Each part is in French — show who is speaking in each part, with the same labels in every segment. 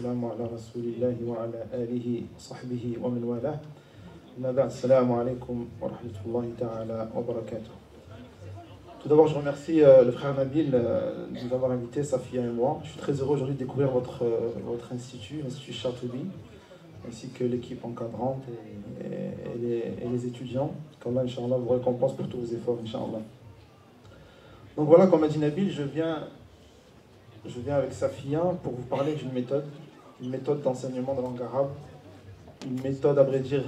Speaker 1: والسلام على رسول الله وعلى آله وصحبه ومن والاه. أما بعد, السلام عليكم wa rahmatullahi ta'ala wa barakatuh. Tout d'abord, je remercie le frère Nabil de nous avoir invités, Safia et moi. Je suis très heureux aujourd'hui de découvrir votre institut, l'Institut Chartoubi, ainsi que l'équipe encadrante et les étudiants. Qu'Allah, Inch'Allah, vous récompense pour tous vos efforts, Inch'Allah. Donc voilà, comme a dit Nabil, je viens avec Safia pour vous parler d'une méthode d'enseignement de langue arabe, une méthode, à vrai dire,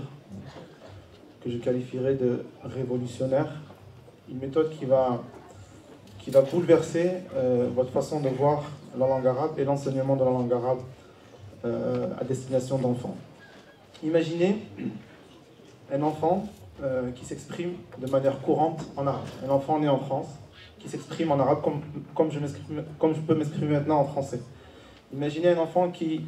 Speaker 1: que je qualifierais de révolutionnaire, une méthode qui va bouleverser votre façon de voir la langue arabe et l'enseignement de la langue arabe à destination d'enfants. Imaginez un enfant qui s'exprime de manière courante en arabe, un enfant né en France qui s'exprime en arabe comme je peux m'exprimer maintenant en français. Imaginez un enfant qui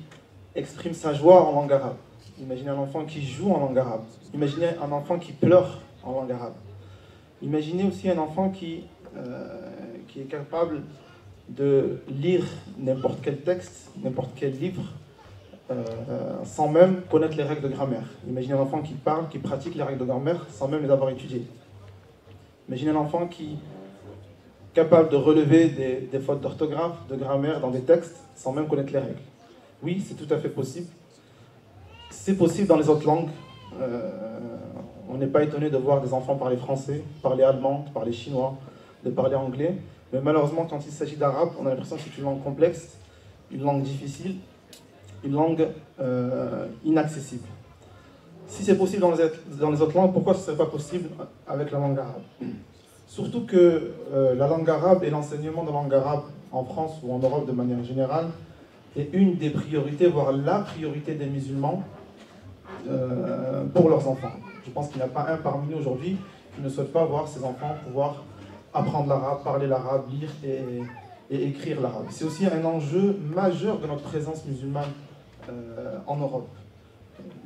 Speaker 1: exprime sa joie en langue arabe. Imaginez un enfant qui joue en langue arabe. Imaginez un enfant qui pleure en langue arabe. Imaginez aussi un enfant qui est capable de lire n'importe quel texte, n'importe quel livre, sans même connaître les règles de grammaire. Imaginez un enfant qui parle, qui pratique les règles de grammaire sans même les avoir étudiées. Imaginez un enfant qui est capable de relever des fautes d'orthographe, de grammaire dans des textes sans même connaître les règles. Oui, c'est tout à fait possible. C'est possible dans les autres langues. On n'est pas étonné de voir des enfants parler français, parler allemand, parler chinois, de parler anglais. Mais malheureusement, quand il s'agit d'arabe, on a l'impression que c'est une langue complexe, une langue difficile, une langue inaccessible. Si c'est possible dans les autres langues, pourquoi ce ne serait pas possible avec la langue arabe? Surtout que la langue arabe et l'enseignement de la langue arabe en France ou en Europe de manière générale est une des priorités, voire la priorité des musulmans pour leurs enfants. Je pense qu'il n'y a pas un parmi nous aujourd'hui qui ne souhaite pas voir ses enfants pouvoir apprendre l'arabe, parler l'arabe, lire et écrire l'arabe. C'est aussi un enjeu majeur de notre présence musulmane en Europe.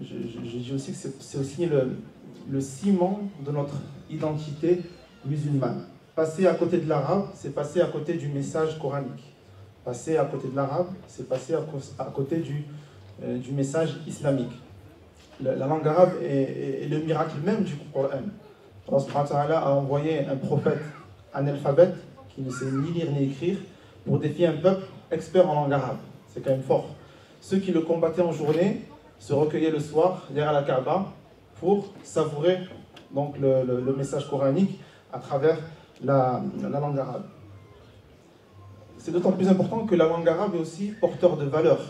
Speaker 1: Je dis aussi que c'est aussi le ciment de notre identité musulmane. Passer à côté de l'arabe, c'est passer à côté du message coranique. Passer à côté de l'arabe, c'est passer à côté du message islamique. La langue arabe est le miracle même du Coran. Allah subhanahu wa ta'ala a envoyé un prophète analphabète qui ne sait ni lire ni écrire pour défier un peuple expert en langue arabe. C'est quand même fort. Ceux qui le combattaient en journée se recueillaient le soir derrière la Kaaba pour savourer donc le message coranique à travers la langue arabe. C'est d'autant plus important que la langue arabe est aussi porteur de valeurs.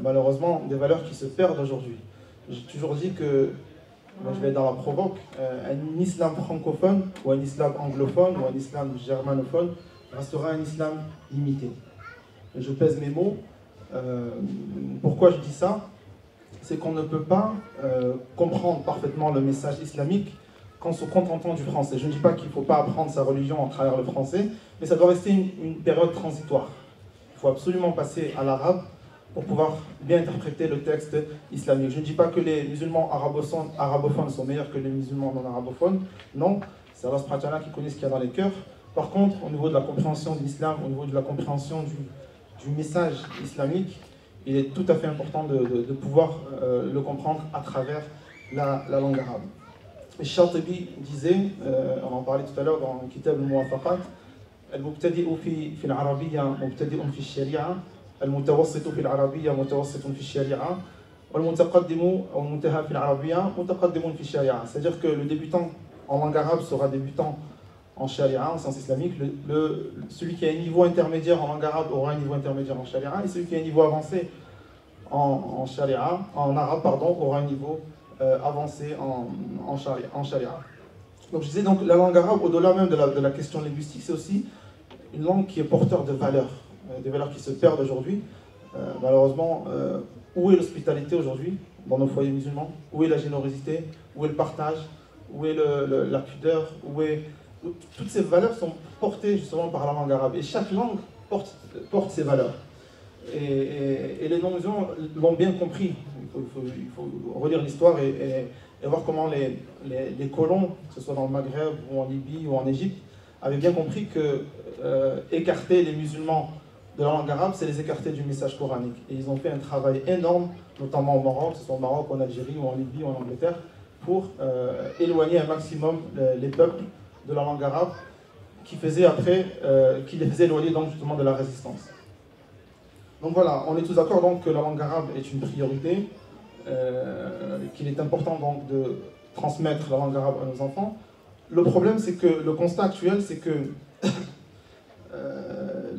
Speaker 1: Malheureusement, des valeurs qui se perdent aujourd'hui. J'ai toujours dit que, moi je vais être dans la provoque, un islam francophone, ou un islam anglophone, ou un islam germanophone, restera un islam limité. Je pèse mes mots. Pourquoi je dis ça? C'est qu'on ne peut pas comprendre parfaitement le message islamique qu'en se contentant du français. Je ne dis pas qu'il ne faut pas apprendre sa religion à travers le français, mais ça doit rester une période transitoire. Il faut absolument passer à l'arabe pour pouvoir bien interpréter le texte islamique. Je ne dis pas que les musulmans arabophones sont meilleurs que les musulmans non arabophones. Non, c'est Allah subhanahu wa ta'ala qui connaît ce qu'il y a dans les cœurs. Par contre, au niveau de la compréhension de l'islam, au niveau de la compréhension du message islamique, il est tout à fait important de pouvoir le comprendre à travers la langue arabe. Chartoubi disait, on en parlait tout à l'heure dans le Kitab al-Muwafaqat, al-mubtadi'u fi al-arabiyya mubtadi'un fi al-shari'a, al-mutawassitu fi al-arabiyya mutawassitun fi al-shari'a, wal-mutaqaddimu ou muntaha fi al-arabiyya mutaqaddimun fi al-shari'a. C'est-à-dire que le débutant en langue arabe sera débutant en sharia, en sciences islamiques. Celui qui a un niveau intermédiaire en langue arabe aura un niveau intermédiaire en sharia, et celui qui a un niveau avancé en arabe, aura un niveau avancé en sharia. Donc je disais, donc, la langue arabe, au-delà même de la question linguistique, c'est aussi une langue qui est porteur de valeurs, des valeurs qui se perdent aujourd'hui. Malheureusement, où est l'hospitalité aujourd'hui dans nos foyers musulmans? Où est la générosité? Où est le partage? Où est la pudeur? Toutes ces valeurs sont portées justement par la langue arabe, et chaque langue porte ses valeurs. Et les non-musulmans l'ont bien compris. Il faut relire l'histoire et voir comment les colons, que ce soit dans le Maghreb ou en Libye ou en Égypte, avaient bien compris que écarter les musulmans de la langue arabe, c'est les écarter du message coranique. Et ils ont fait un travail énorme, notamment au Maroc, que ce soit au Maroc, en Algérie, ou en Libye, ou en Angleterre, pour éloigner un maximum les peuples de la langue arabe, qui les faisait éloigner donc justement de la résistance. Donc voilà, on est tous d'accord donc que la langue arabe est une priorité, qu'il est important donc de transmettre la langue arabe à nos enfants. Le problème, c'est que le constat actuel, c'est que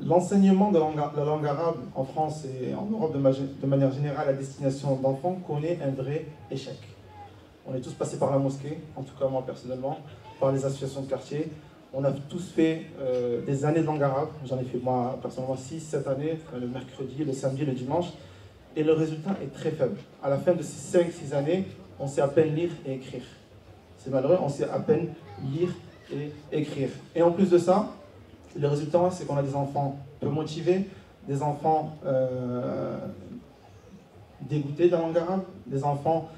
Speaker 1: l'enseignement de la langue arabe en France et en Europe de manière générale à destination d'enfants connaît un vrai échec. On est tous passés par la mosquée, en tout cas moi personnellement, par les associations de quartier. On a tous fait des années de langue arabe. J'en ai fait moi personnellement 6-7 années, le mercredi, le samedi, le dimanche. Et le résultat est très faible. À la fin de ces 5-6 années, on sait à peine lire et écrire. C'est malheureux, on sait à peine lire et écrire. Et en plus de ça, le résultat, c'est qu'on a des enfants peu motivés, des enfants dégoûtés de la langue arabe, des enfants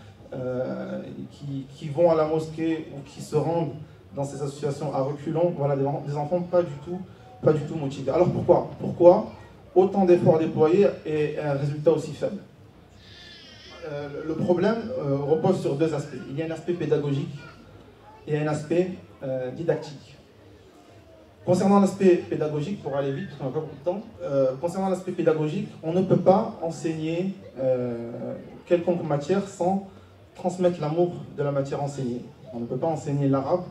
Speaker 1: qui vont à la mosquée ou qui se rendent dans ces associations à reculons, voilà, des enfants pas du tout motivés. Alors pourquoi autant d'efforts déployés et un résultat aussi faible? Le problème repose sur deux aspects. Il y a un aspect pédagogique et un aspect didactique. Concernant l'aspect pédagogique, pour aller vite, parce qu'on n'a pas beaucoup de temps, concernant l'aspect pédagogique, on ne peut pas enseigner quelconque matière sans transmettre l'amour de la matière enseignée. On ne peut pas enseigner l'arabe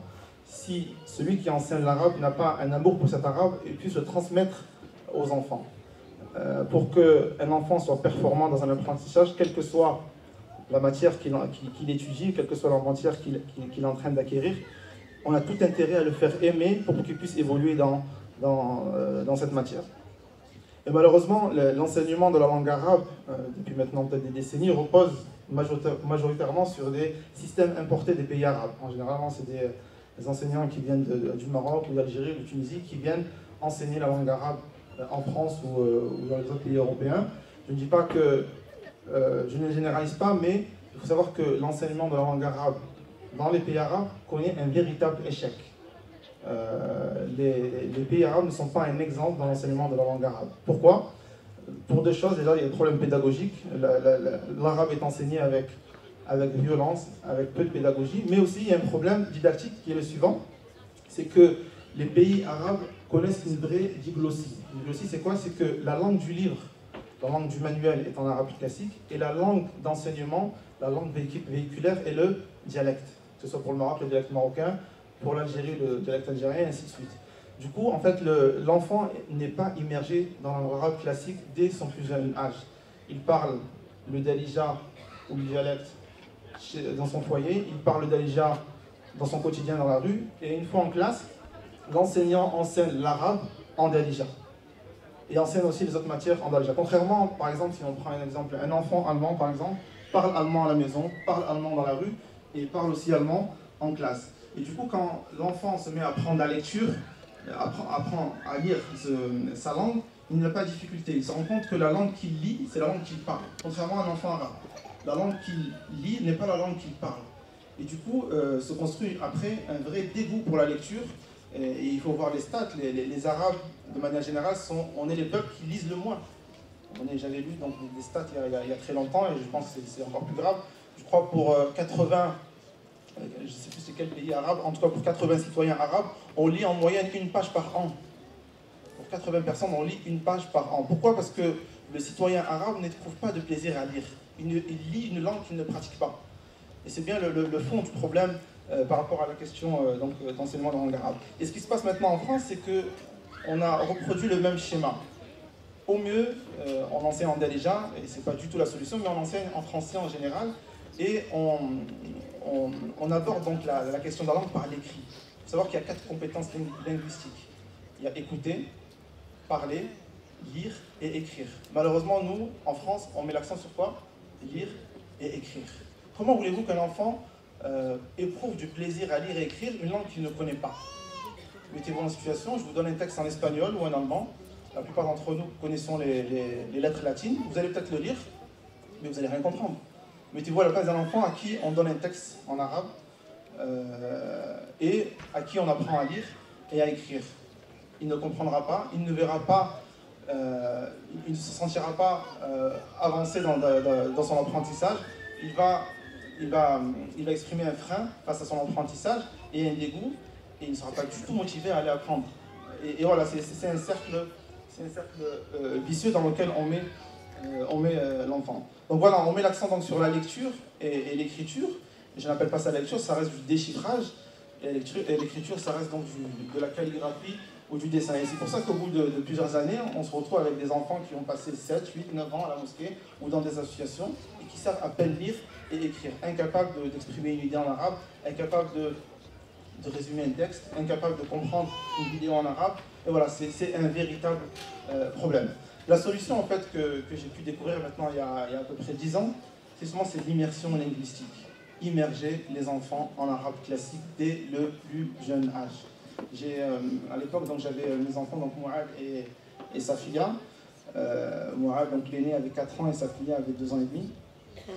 Speaker 1: si celui qui enseigne l'arabe n'a pas un amour pour cet arabe et puisse le transmettre aux enfants. Pour qu'un enfant soit performant dans un apprentissage, quelle que soit la matière qu'il étudie, quelle que soit la matière qu'il est en train d'acquérir, on a tout intérêt à le faire aimer pour qu'il puisse évoluer dans cette matière. Et malheureusement, l'enseignement de la langue arabe, depuis maintenant peut-être des décennies, repose majoritairement sur des systèmes importés des pays arabes. En général, c'est des enseignants qui viennent du Maroc ou d'Algérie ou de Tunisie qui viennent enseigner la langue arabe en France ou dans les autres pays européens. Je ne dis pas que je ne généralise pas, mais il faut savoir que l'enseignement de la langue arabe dans les pays arabes connaît un véritable échec. Les pays arabes ne sont pas un exemple dans l'enseignement de la langue arabe. Pourquoi? Pour deux choses. Déjà, il y a un problème pédagogique. L'arabe est enseigné avec violence, avec peu de pédagogie, mais aussi il y a un problème didactique qui est le suivant, c'est que les pays arabes connaissent une vraie diglossie. Diglossie, c'est quoi? C'est que la langue du livre, la langue du manuel est en arabe classique, et la langue d'enseignement, la langue véhiculaire est le dialecte. Que ce soit pour le Maroc, le dialecte marocain, pour l'Algérie, le dialecte algérien, et ainsi de suite. Du coup, en fait, l'enfant n'est pas immergé dans l'arabe classique dès son plus jeune âge. Il parle le dalija ou le dialecte dans son foyer, il parle le dalija dans son quotidien dans la rue, et une fois en classe, l'enseignant enseigne l'arabe en dalija. Et enseigne aussi les autres matières en dalija. Contrairement, par exemple, si on prend un exemple, un enfant allemand, par exemple, parle allemand à la maison, parle allemand dans la rue, et parle aussi allemand en classe. Et du coup, quand l'enfant se met à apprendre la lecture, apprend à lire sa langue, il n'a pas de difficulté. Il se rend compte que la langue qu'il lit, c'est la langue qu'il parle. Contrairement à un enfant arabe. La langue qu'il lit n'est pas la langue qu'il parle. Et du coup, se construit après un vrai dégoût pour la lecture. Et il faut voir les stats. Les Arabes, de manière générale, on est les peuples qui lisent le moins. J'avais lu donc, des stats il y a très longtemps, et je pense que c'est encore plus grave. Je crois pour 80, je ne sais plus c'est quel pays arabe, en tout cas pour 80 citoyens arabes, on lit en moyenne une page par an. Pour 80 personnes, on lit une page par an. Pourquoi? Parce que le citoyen arabe n'éprouve pas de plaisir à lire. Il lit une langue qu'il ne pratique pas. Et c'est bien le fond du problème par rapport à la question d'enseignement de la langue arabe. Et ce qui se passe maintenant en France, c'est qu'on a reproduit le même schéma. Au mieux, on enseigne en dalija, et ce n'est pas du tout la solution, mais on enseigne en français en général, et on aborde donc la question de la langue par l'écrit. Il faut savoir qu'il y a 4 compétences linguistiques. Il y a écouter, parler, lire et écrire. Malheureusement, nous, en France, on met l'accent sur quoi? Lire et écrire. Comment voulez-vous qu'un enfant éprouve du plaisir à lire et écrire une langue qu'il ne connaît pas? Mettez-vous en situation, je vous donne un texte en espagnol ou en allemand. La plupart d'entre nous connaissons les lettres latines. Vous allez peut-être le lire, mais vous n'allez rien comprendre. Mettez-vous à la place d'un enfant à qui on donne un texte en arabe et à qui on apprend à lire et à écrire. Il ne comprendra pas, il ne verra pas
Speaker 2: il ne se sentira pas avancé dans son apprentissage. Il va exprimer un frein face à son apprentissage et un dégoût, et il ne sera pas du tout motivé à aller apprendre. Et voilà, c'est un cercle vicieux dans lequel on met l'enfant. Donc voilà, on met l'accent donc sur la lecture et l'écriture. Je n'appelle pas ça la lecture, ça reste du déchiffrage. Et l'écriture, ça reste donc de la calligraphie ou du dessin. Et c'est pour ça qu'au bout de plusieurs années, on se retrouve avec des enfants qui ont passé 7, 8, 9 ans à la mosquée ou dans des associations et qui savent à peine lire et écrire, incapables d'exprimer une idée en arabe, incapables de résumer un texte, incapables de comprendre une vidéo en arabe. Et voilà, c'est un véritable problème. La solution en fait que j'ai pu découvrir maintenant il y a à peu près 10 ans, c'est l'immersion linguistique. Immerger les enfants en arabe classique dès le plus jeune âge. À l'époque, j'avais mes enfants, donc Mouad et Safia. Mouad, donc l'aîné, avait 4 ans et Safia avait 2 ans et demi.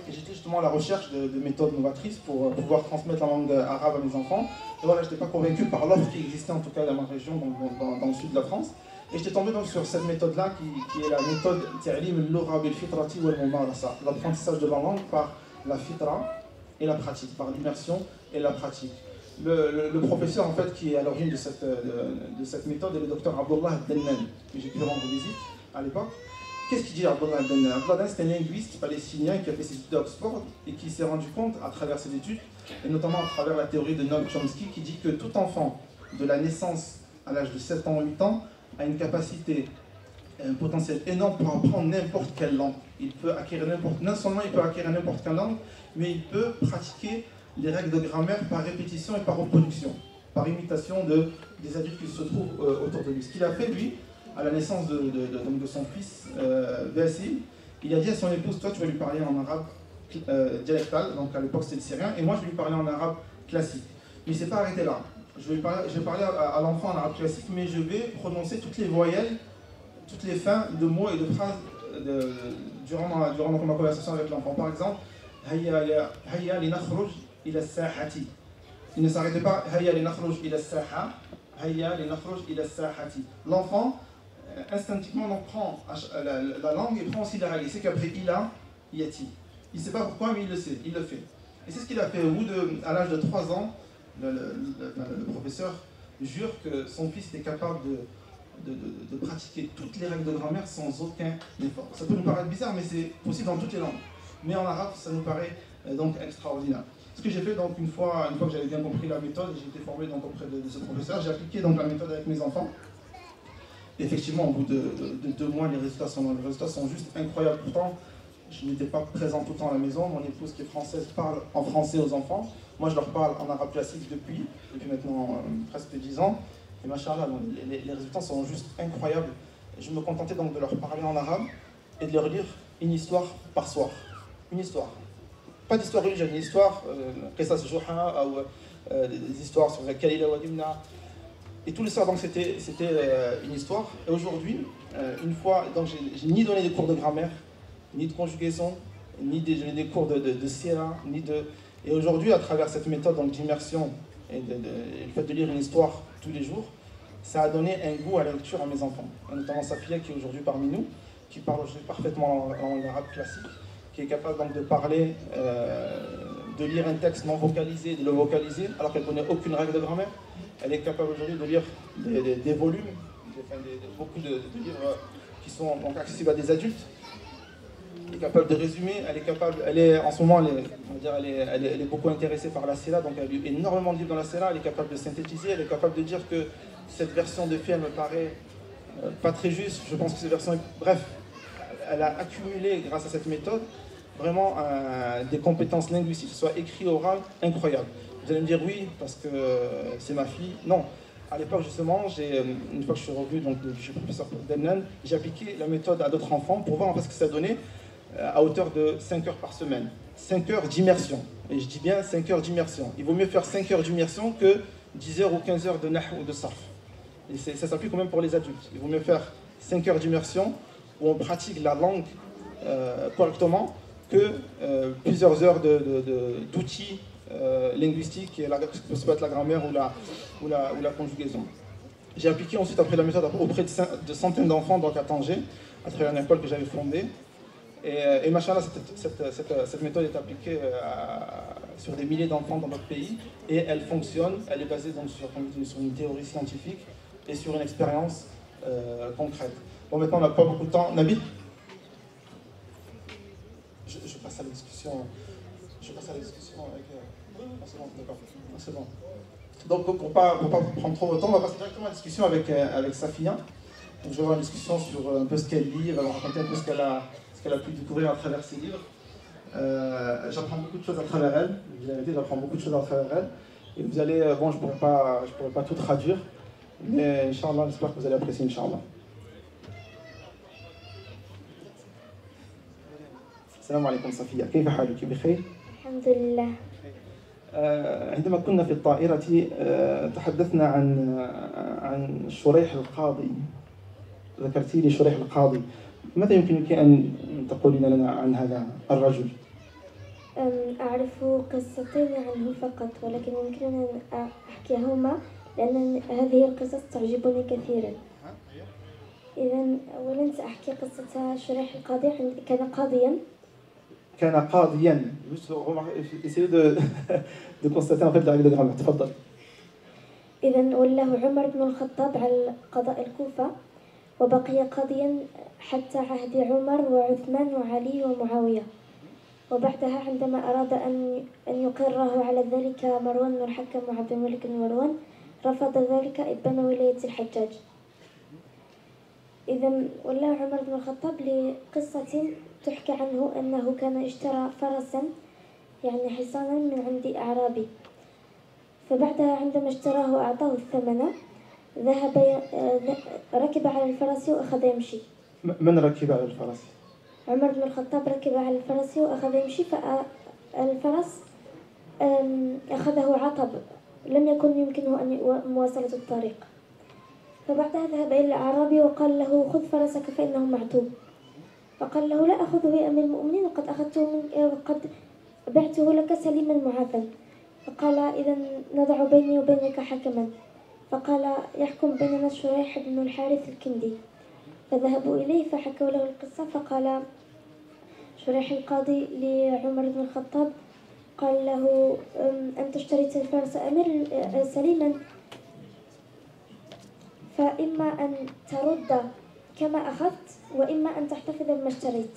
Speaker 2: Et j'étais justement à la recherche de méthodes novatrices pour pouvoir transmettre la langue arabe à mes enfants. Et voilà, je n'étais pas convaincu par l'offre qui existait en tout cas dans ma région, dans le sud de la France. Et j'étais tombé donc sur cette méthode-là qui est la méthode Ta'lim al-lugha bil-fitrati wal-mumarasa, l'apprentissage de la langue par la fitra et la pratique, par l'immersion et la pratique. Le professeur en fait qui est à l'origine de cette méthode est le docteur Abdullah Dennan, que j'ai pu rendre visite à l'époque. Qu'est-ce qu'il dit Abdullah Dennan? Abdullah Dennan, c'est un linguiste palestinien qui a fait ses études à Oxford et qui s'est rendu compte à travers ses études, et notamment à travers la théorie de Noam Chomsky, qui dit que tout enfant de la naissance à l'âge de 7 ans ou 8 ans a une capacité, un potentiel énorme pour apprendre n'importe quelle langue. Il peut acquérir non seulement il peut acquérir n'importe quelle langue, mais il peut pratiquer les règles de grammaire par répétition et par reproduction, par imitation des adultes qui se trouvent autour de lui. Ce qu'il a fait, lui, à la naissance de son fils, Bassim, il a dit à son épouse, toi tu vas lui parler en arabe dialectal, donc à l'époque c'était le syrien, et moi je vais lui parler en arabe classique. Mais il ne s'est pas arrêté là. Je vais parler à l'enfant en arabe classique, mais je vais prononcer toutes les voyelles, toutes les fins de mots et de phrases durant ma conversation avec l'enfant. Par exemple, Hayya li nakhruj ila as-sahati. Il ne s'arrêtait pas, Hayya li nakhruj ila as-saha, Hayya li nakhruj ila as-sahati. L'enfant, instinctivement, on prend la langue et prend aussi la règle. Il sait qu'après ila, yati. Il ne sait pas pourquoi, mais il le sait, il le fait. Et c'est ce qu'il a fait. À l'âge de 3 ans, le professeur jure que son fils était capable de pratiquer toutes les règles de grammaire sans aucun effort. Ça peut nous paraître bizarre, mais c'est possible dans toutes les langues. Mais en arabe, ça nous paraît donc extraordinaire. Ce que j'ai fait donc une fois que j'avais bien compris la méthode, j'ai été formé donc auprès de ce professeur, j'ai appliqué donc la méthode avec mes enfants. Et effectivement, au bout de 2 mois, les résultats sont juste incroyables. Pourtant, je n'étais pas présent tout le temps à la maison. Mon épouse qui est française parle en français aux enfants. Moi, je leur parle en arabe classique depuis maintenant presque 10 ans. Et machallah, les résultats sont juste incroyables. Je me contentais donc de leur parler en arabe et de leur lire une histoire par soir. Une histoire. Pas d'histoire religieuse, une histoire, Qisas Juha, ou des histoires sur Kalila wa Dimna. Et tous les soirs, donc, c'était une histoire. Et aujourd'hui, une fois, donc, j'ai ni donné des cours de grammaire, ni de conjugaison, ni des cours de sira, Et aujourd'hui, à travers cette méthode d'immersion et le fait de lire une histoire tous les jours, ça a donné un goût à la lecture à mes enfants. Et notamment Safia, qui est aujourd'hui parmi nous, qui parle parfaitement en arabe classique, qui est capable donc de parler, de lire un texte non vocalisé, de le vocaliser, alors qu'elle ne connaît aucune règle de grammaire. Elle est capable aujourd'hui de lire des volumes, beaucoup de livres qui sont donc accessibles à des adultes. Elle est capable de résumer, en ce moment, elle est beaucoup intéressée par la Sira, donc elle a lu énormément de livres dans la Sira, elle est capable de synthétiser, elle est capable de dire que cette version de fait, elle me paraît pas très juste, je pense que cette version est... Bref, elle a accumulé, grâce à cette méthode, vraiment des compétences linguistiques, que ce soit écrit, oral, incroyables. Vous allez me dire oui, parce que c'est ma fille. Non. À l'époque, justement, une fois que je suis revenu, donc je suis professeur Dennan, j'ai appliqué la méthode à d'autres enfants pour voir en fait ce que ça donnait à hauteur de 5 heures par semaine. 5 heures d'immersion. Et je dis bien 5 heures d'immersion. Il vaut mieux faire 5 heures d'immersion que 10 heures ou 15 heures de nahu ou de sarf. Et ça s'applique quand même pour les adultes. Il vaut mieux faire 5 heures d'immersion où on pratique la langue correctement que plusieurs heures d'outils linguistiques, que ce peut être la grammaire ou la conjugaison. J'ai appliqué ensuite après la méthode auprès de centaines d'enfants donc à Tanger, à travers une école que j'avais fondée. Et machallah, cette méthode est appliquée sur des milliers d'enfants dans notre pays et elle fonctionne, elle est basée donc sur une théorie scientifique et sur une expérience concrète. Bon, maintenant on n'a pas beaucoup de temps. Nabil, je passe à la discussion. Je passe à la discussion avec. C'est bon, d'accord. C'est bon. Donc pour pas prendre trop de temps, on va passer directement à la discussion avec Safia. Donc, je vais avoir une discussion sur un peu ce qu'elle lit, elle va nous raconter un peu ce qu'elle a pu découvrir à travers ses livres. J'apprends beaucoup de choses à travers elle, j'apprends beaucoup de choses à travers elle. Et vous allez, bon, je pourrais pas tout traduire, mais Inch'Allah, j'espère que vous allez apprécier, Inch'Allah. السلام عليكم صفية، كيف حالك؟ بخير؟
Speaker 3: الحمد لله.
Speaker 2: عندما كنا في الطائرة تحدثنا عن شريح القاضي. ذكرتي لي شريح القاضي. ماذا يمكنك أن تقولين لنا عن هذا الرجل؟
Speaker 3: أعرف قصتين عنه فقط، ولكن يمكنني أن أحكيهما لأن هذه القصص تعجبني كثيرا. إذا أولا سأحكي قصة شريح القاضي. كان قاضيا.
Speaker 2: كان قاضيا. Essayez de constater en fait la règle de grammaire. تفضل.
Speaker 3: إذا ولاه عمر بن الخطاب على قضاء الكوفة، وبقي قاضيا حتى عهد عمر وعثمان وعلي ومعاوية. وبعدها عندما أراد أن يقره على ذلك مروان بن الحكم وعبد الملك بن مروان رفض ذلك إبان ولاية الحجاج. إذا ولاه عمر بن الخطاب لقصة تحكي عنه أنه كان اشترى فرسا، يعني حصانا من عند أعرابي، فبعدها عندما اشتراه وأعطاه الثمن ركب على الفرس وأخذ يمشي.
Speaker 2: من ركب على الفرس؟
Speaker 3: عمر بن الخطاب ركب على الفرس وأخذ يمشي، فالفرس أخذه عطب، لم يكن يمكنه أن مواصلة الطريق. فبعدها ذهب إلى الأعرابي وقال له خذ فرسك فإنه معتوب. فقال له لا أخذه يا أمير المؤمنين وقد أخذته وقد بعته لك سليما معافا. فقال إذا نضع بيني وبينك حكما. فقال يحكم بيننا شريح بن الحارث الكندي. فذهبوا إليه فحكوا له القصة. فقال شريح القاضي لعمر بن الخطاب قال له أنت اشتريت الفرس أمير سليما، فإما أن ترد كما أخذت وإما أن تحتفظ بما اشتريت.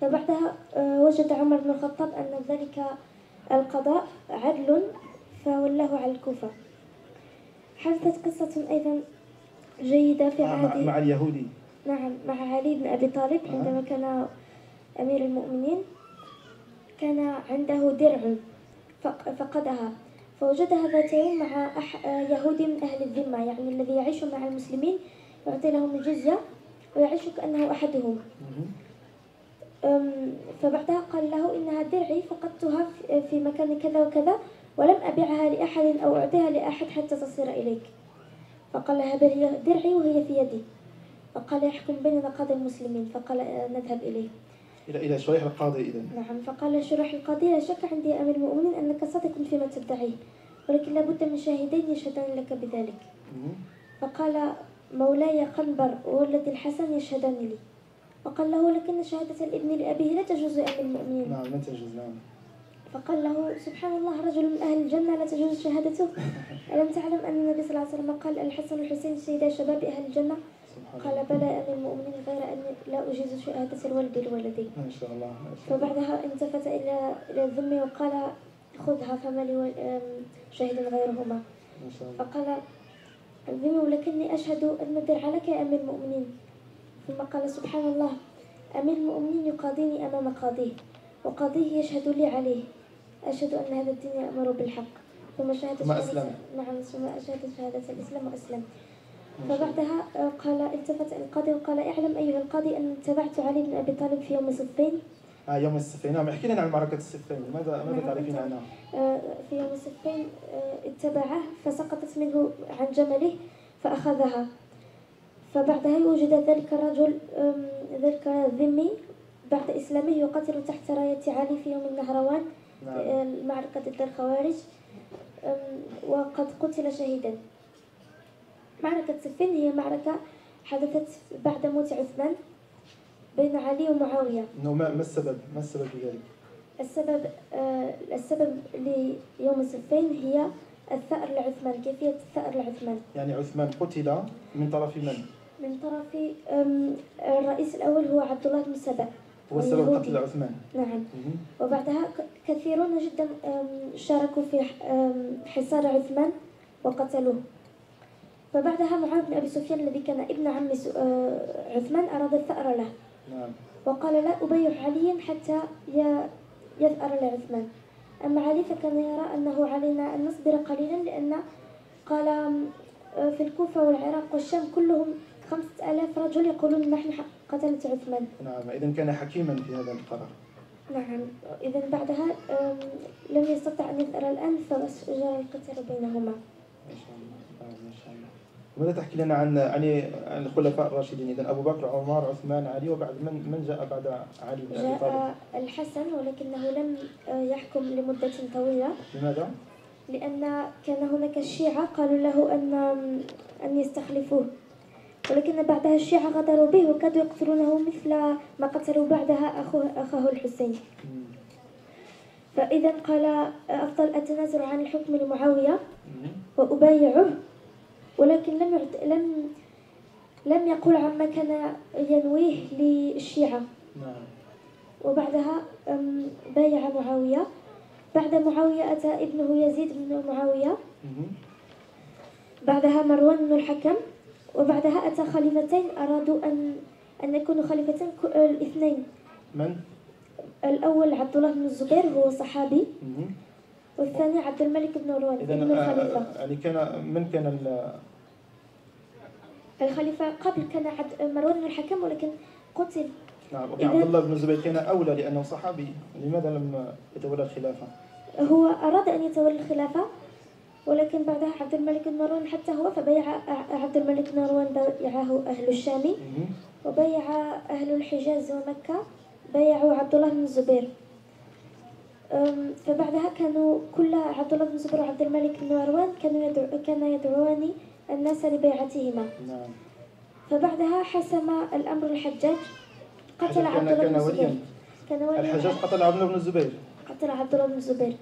Speaker 3: فبعدها وجد عمر بن الخطاب أن ذلك القضاء عدل فولاه على الكوفة. حدثت قصة أيضا جيدة في عهد
Speaker 2: مع اليهودي.
Speaker 3: نعم، مع علي بن أبي طالب عندما كان أمير المؤمنين كان عنده درع فقدها، فوجدها ذات يوم مع يهودي من أهل الذمة، يعني الذي يعيش مع المسلمين يعطي لهم الجزية ويعيش كأنه أحدهم. فبعدها قال له إنها درعي فقدتها في مكان كذا وكذا ولم أبيعها لأحد أو أعطيها لأحد حتى تصير إليك. فقال هذا هي درعي وهي في يدي. فقال يحكم بيننا قاضي المسلمين. فقال نذهب إليه.
Speaker 2: إلى شريح القاضي إذن.
Speaker 3: نعم. فقال شريح القاضي لا شك عندي يا أمير المؤمنين أنك صادق فيما تدعيه، ولكن لابد من شاهدين يشهدان لك بذلك. فقال مولاي قنبر وولد الحسن يشهدان لي. فقال له لكن شهادة الابن لأبيه لا تجوز يا أمير المؤمنين.
Speaker 2: نعم لا تجوز. نعم.
Speaker 3: فقال له سبحان الله رجل من أهل الجنة لا تجوز شهادته. ألم تعلم أن النبي صلى الله عليه وسلم قال الحسن والحسين سيدا شباب أهل الجنة؟ قال بلى يا أمير المؤمنين غير أني لا أجيز شهادة الولد لولدي.
Speaker 2: ما شاء الله.
Speaker 3: فبعدها التفت إلى الذم وقال خذها فما لي شاهد غيرهما. فقال الذم لكني أشهد أن الدرع لك يا أمير المؤمنين. ثم قال سبحان الله أمير المؤمنين يقاضيني أمام قاضيه وقاضيه يشهد لي عليه. أشهد أن هذا الدين يأمر بالحق. ثم أسلم. نعم ثم أشهد شهادة الإسلام وأسلم. فبعدها قال التفت القاضي وقال اعلم أيها القاضي أن تبعت علي بن أبي طالب في يوم الصفين.
Speaker 2: يوم الصفين. نعم احكي لنا عن معركة الصفين. ماذا تعرفين عنها؟
Speaker 3: في يوم الصفين اتبعه فسقطت منه عن جمله فأخذها. فبعدها يوجد ذلك الرجل ذلك الذمي بعد إسلامه يقاتل تحت راية علي في يوم النهروان. المعركة ضد الخوارج وقد قتل شهيدا. معركة صفين هي معركة حدثت بعد موت عثمان بين علي ومعاوية.
Speaker 1: ما السبب؟ ما السبب في ذلك؟
Speaker 3: السبب ليوم صفين هي الثأر لعثمان، كيفية الثأر لعثمان.
Speaker 1: يعني عثمان قتل من طرف من؟ من
Speaker 3: طرف الرئيس الأول هو عبد الله بن سبأ.
Speaker 1: هو السبب قتل عثمان.
Speaker 3: نعم. وبعدها كثيرون جدا شاركوا في حصار عثمان وقتلوه. فبعدها معاوية بن أبي سفيان الذي كان ابن عم عثمان أراد الثأر له.
Speaker 1: نعم.
Speaker 3: وقال لا أبايع عليا حتى يثأر لعثمان. أما علي فكان يرى أنه علينا أن نصبر قليلا، لأن قال في الكوفة والعراق والشام كلهم 5000 رجل يقولون نحن قتلة عثمان.
Speaker 1: نعم، إذن كان حكيما في هذا القرار.
Speaker 3: نعم. إذن بعدها لم يستطع أن يثأر الآن فجرى القتال بينهما.
Speaker 1: ما شاء الله. ما شاء الله. ماذا تحكي لنا عن الخلفاء الراشدين؟ إذن أبو بكر، عمر، عثمان، علي، وبعد من جاء بعد علي بن أبي طالب؟
Speaker 3: جاء الحسن ولكنه لم يحكم لمدة طويلة.
Speaker 1: لماذا؟
Speaker 3: لأن كان هناك الشيعة قالوا له أن يستخلفوه، ولكن بعدها الشيعة غدروا به وكادوا يقتلونه مثل ما قتلوا بعدها أخاه الحسين. فإذا قال أفضل أتنازل عن الحكم لمعاوية وأبايعه، ولكن لم يقل عما كان ينويه للشيعة. وبعدها بايع معاوية. بعد معاوية أتى ابنه يزيد بن معاوية، بعدها مروان بن الحكم، وبعدها أتى خليفتين أرادوا أن يكونوا خليفتين الاثنين.
Speaker 1: من؟
Speaker 3: الأول عبد الله بن الزبير هو صحابي، والثاني عبد الملك بن مروان ابن الخليفة.
Speaker 1: يعني من كان
Speaker 3: الخليفة قبل؟ كان مروان بن الحكم ولكن قتل.
Speaker 1: نعم. عبد الله بن الزبير كان أولى لأنه صحابي، لماذا لم يتولى الخلافة؟
Speaker 3: هو أراد أن يتولى الخلافة، ولكن بعدها عبد الملك بن مروان حتى هو، فبايع عبد الملك بن مروان بايعه أهل الشام، وبايع أهل الحجاز ومكة بايعوا عبد الله بن الزبير. فبعدها كانوا كل عبد الله بن الزبير وعبد الملك بن مروان كانوا يدعوان الناس لبيعتهما.
Speaker 1: نعم.
Speaker 3: فبعدها حسم الأمر الحجاج، قتل عبد الله بن الزبير.
Speaker 1: الحجاج قتل عبد الله بن الزبير.
Speaker 3: قتل عبد الله بن الزبير،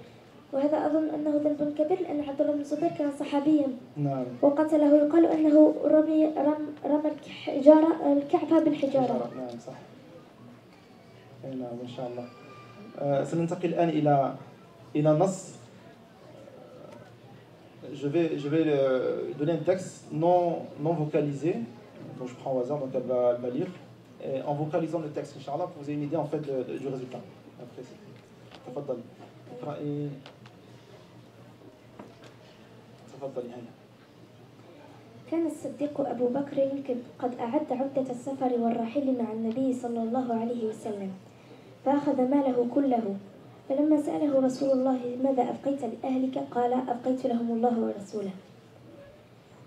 Speaker 3: وهذا أظن أنه ذنب كبير لأن عبد الله بن الزبير كان صحابيا.
Speaker 1: نعم.
Speaker 3: وقتله يقال أنه رمى الكعبة بالحجارة.
Speaker 1: نعم صح. نعم ما شاء الله. سننتقل الآن إلى نص. Je vais donner un texte non vocalisé, donc je prends au hasard, donc elle va lire, et en vocalisant le texte, Inch'Allah, pour vous ayez une idée en fait du résultat. Après, تفضلي. اقرأي. تفضلي هيا.
Speaker 3: كان الصديق أبو بكر قد أعد عدة السفر والرحيل مع النبي صلى الله عليه وسلم، فأخذ ماله كله. فلما سأله رسول الله ماذا أبقيت لأهلك؟ قال أبقيت لهم الله ورسوله.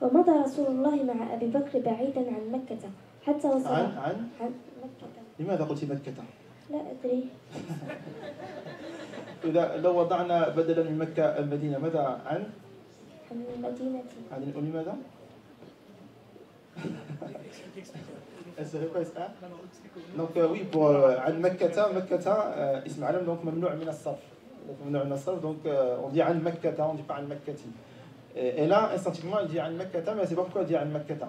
Speaker 3: ومضى رسول الله مع أبي بكر بعيدا عن مكة حتى وصل
Speaker 1: عن
Speaker 3: مكة.
Speaker 1: لماذا قلت مكة؟
Speaker 3: لا أدري.
Speaker 1: إذا لو وضعنا بدلا من مكة المدينة، ماذا عن
Speaker 3: المدينة؟
Speaker 1: لماذا؟ Donc oui, pour عن مكة اسم علم donc ممنوع من الصرف. Donc on dit عن مكة, on dit pas عن مكتي. Et là instinctivement il dit عن مكة, mais c'est pas pourquoi il dit عن مكة.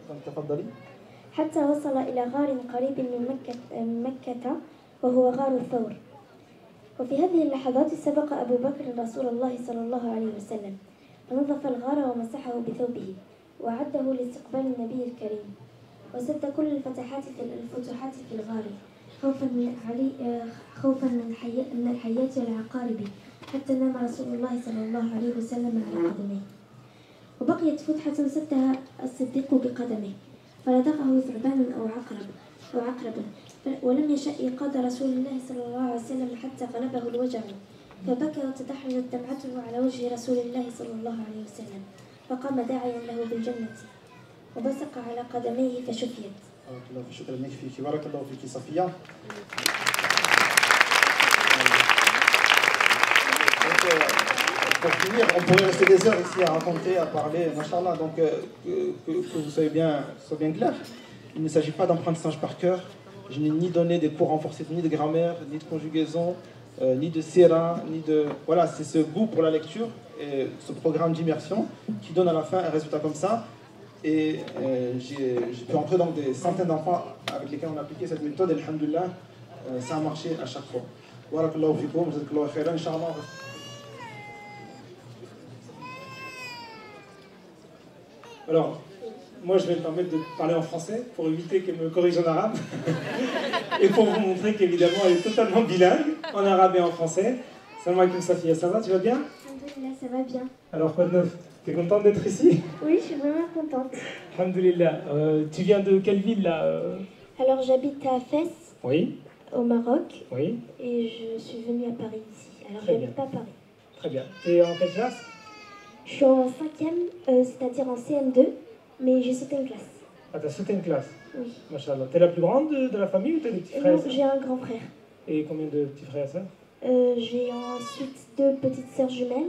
Speaker 1: Donc تفضلي.
Speaker 3: حتى وصل إلى غار قريب من مكة وهو غار الثور. وفي هذه اللحظات سبق أبو بكر رسول الله صلى الله عليه وسلم، فنظف الغار ومسحه بثوبه وأعده لاستقبال النبي الكريم، وسد كل الفتحات في الغار خوفا من الحيات والعقارب، حتى نام رسول الله صلى الله عليه وسلم على قدميه. وبقيت فتحة سدها الصديق بقدمه، فلدغه ثعبان أو عقرب، ولم يشأ إيقاظ رسول الله صلى الله عليه وسلم حتى غلبه الوجع، فبكى وتدحرجت دمعته على وجه رسول الله صلى الله عليه وسلم، فقام داعيا له بالجنة وبصق على قدميه فشفيت.
Speaker 1: شكرا لك فيك، بارك الله فيك صفية.
Speaker 2: pour finir, on pourrait rester des heures ici à raconter, à parler, machallah. Donc, que vous soyez bien clair. Il ne s'agit pas d'apprentissage par cœur. Je n'ai ni donné des cours renforcés, ni de grammaire, ni de conjugaison, ni de sira, ni de... Voilà, c'est ce goût pour la lecture et ce programme d'immersion qui donne à la fin un résultat comme ça. Et j'ai pu entrer dans des centaines d'enfants avec lesquels on a appliqué cette méthode. Et alhamdoulilah, ça a marché à chaque fois. Barakallahu fikoum, jazakallahu khairan, Inch'Allah.
Speaker 4: Alors, moi je vais me permettre de parler en français pour éviter qu'elle me corrige en arabe et pour vous montrer qu'évidemment elle est totalement bilingue en arabe et en français. Salam alaikum Safia, ça va, tu vas bien?
Speaker 3: Alhamdulillah, ça va bien.
Speaker 4: Alors quoi de neuf? T'es contente d'être ici?
Speaker 3: Oui, je suis vraiment contente.
Speaker 4: Alhamdulillah. Tu viens de quelle ville là
Speaker 3: Alors j'habite à Fès,
Speaker 4: Oui,
Speaker 3: au Maroc,
Speaker 4: oui,
Speaker 3: et je suis venue à Paris ici. Alors
Speaker 4: Très
Speaker 3: j'habite pas Paris.
Speaker 4: très bien. T'es en quelle classe?
Speaker 3: Je suis en 5e, c'est-à-dire en CM2, mais j'ai sauté une classe.
Speaker 4: Ah, t'as sauté une classe.
Speaker 3: Oui.
Speaker 4: Machallah. T'es la plus grande de la famille ou t'as des petits frères et
Speaker 3: Non,
Speaker 4: sœurs?
Speaker 3: j'ai un grand frère.
Speaker 4: Et combien de petits frères et sœurs?
Speaker 3: J'ai ensuite 2 petites sœurs jumelles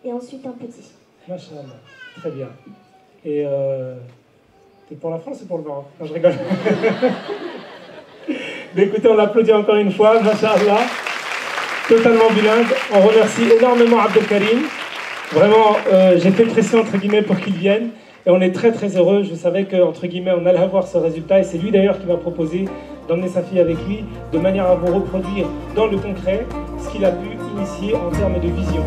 Speaker 3: et ensuite un petit.
Speaker 4: Machallah. Très bien. Et t'es pour la France ou pour le Maroc? Non, je rigole. Mais écoutez, on l'applaudit encore une fois, Machallah. Totalement bilingue. On remercie énormément Abdelkarim. Vraiment, j'ai fait pression entre guillemets pour qu'il vienne. Et on est très très heureux. Je savais qu'entre guillemets, on allait avoir ce résultat. Et c'est lui d'ailleurs qui m'a proposé d'emmener sa fille avec lui, de manière à vous reproduire dans le concret ce qu'il a pu initier en termes de vision.